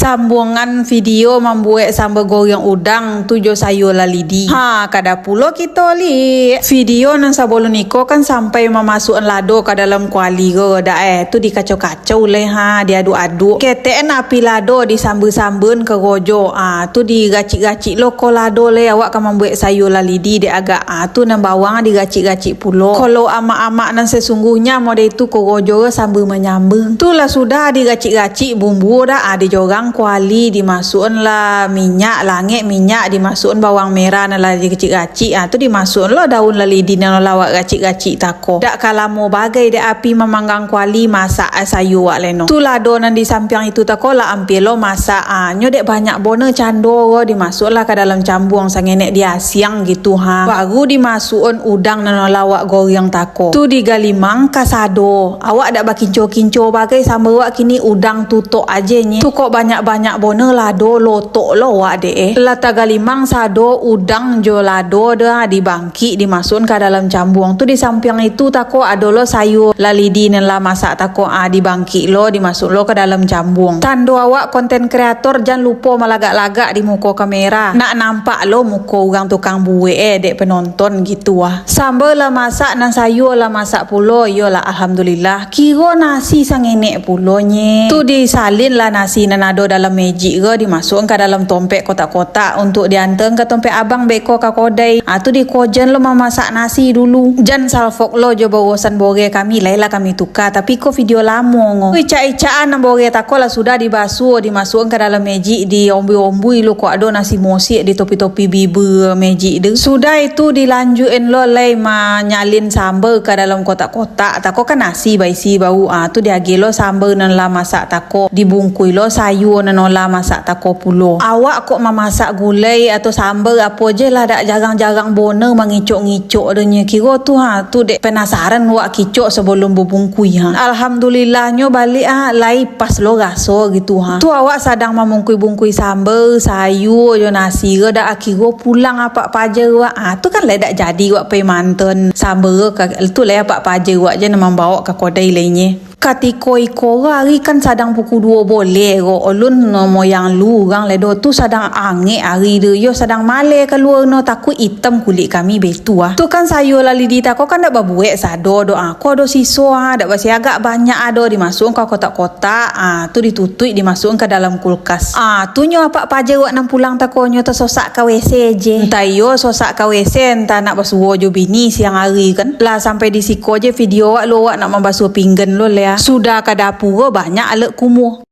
Sambungan video membuat sambal goreng udang tujuh sayur lalidi. Kada pulo kita li. Video nan sabolo niko kan sampai memasukkan lado ke dalam kuali ke. Tu dikacau-kacau le diaduk-aduk. Keteen api lado disambun-sambun ke rojo. Tu digacik-gacik lo ko lado le awak kan membuat sayur lalidi dia agak tu nan bawang digacik-gacik pulo. Kalau amak-amak nan sesungguhnya mode itu ko rojo sambil menyambung. Tu lah sudah digacik-gacik bumbu dah dijorang kuali dimasukkan lah minyak langit minyak dimasukkan bawang merah lah dikecik-gacik tu dimasukkan lo daun lalidi nan lawak gacik-gacik tako dak kalamo bagai de api memanggang kuali masak sayur wak leno tu lado nan di samping itu tako lah ampil lo masak nyo dek banyak bona cando dimasuk lah ke dalam cambung sangenek dia siang gitu baru dimasukkan udang nan lawak goreng tako tu digalimang kasado awak dak bakinco-kinco bagai sambal wak kini udang tutok aja nye tu kok banyak bona lado lotok lo wak de lata galimang sado udang jo lado dah dibangkit dimasukkan ke dalam cambung tu di samping itu tako ada lo sayur lalidi nan la masak tako dibangkit lo dimasuk lo ke dalam cambung tando awak konten kreator jangan lupa malagak-lagak di muka kamera nak nampak lo muka orang tukang buwe dek penonton gitu sambal lah masak nan sayur lah masak pulo yolah alhamdulillah kira nasi sangenek pulo nye tu disalin lah nasi nan ada dalam magic ke dimasukkan ke dalam tompek kotak-kotak untuk diantar ke tompek abang beko ke kodai tu di kojen lo memasak nasi dulu jan salfok lo jo bawasan bore kami lah kami tukar tapi ko video lama ica-icaan nan bore tako lah sudah dibasuh dimasukkan ke dalam magic di ombui-ombui lo ko ada nasi mosik di topi-topi biber magic tu sudah itu dilanjutin lo lai nyalin sambal ke dalam kotak-kotak tako kan nasi baisi bau tu diagi lo sambal nan lah masak tako dibungkui lo sayur nan lah masak tako pulo awak kok memasak gulai atau sambal apa je lah dak jarang-jarang bona mengicok-ngicok denya kira tu dek penasaran wak kicok sebelum berbungkui alhamdulillahnya balik lai pas lo rasa gitu tu awak sadang memungkui-bungkui sambal sayur jo nasi ke dak kira pulang apa paje wak tu kan lai dak jadi wak pe manten sambal tu lai apa paje wak je nak bawa ke kodai lainnya katiko iko hari kan sadang pukul 2 boleh ulun no moyang lu orang ledo tu sadang angin hari tu yo sadang male keluar no takut hitam kulit kami betu tu kan sayur lalidi tako kan dak babuek sado ko do siso dak basi agak banyak ado dimasukkan ke kotak-kotak tu ditutui dimasukkan ke dalam kulkas tu nyo apa paje wak nang pulang tako nyo tersosak ke WC je entah yo sosak ke WC entah nak basuh jo bini siang hari kan lah sampai di siko je video wak lo wak nak membasuh pinggan lo le sudah ke dapur banyak alek kumuh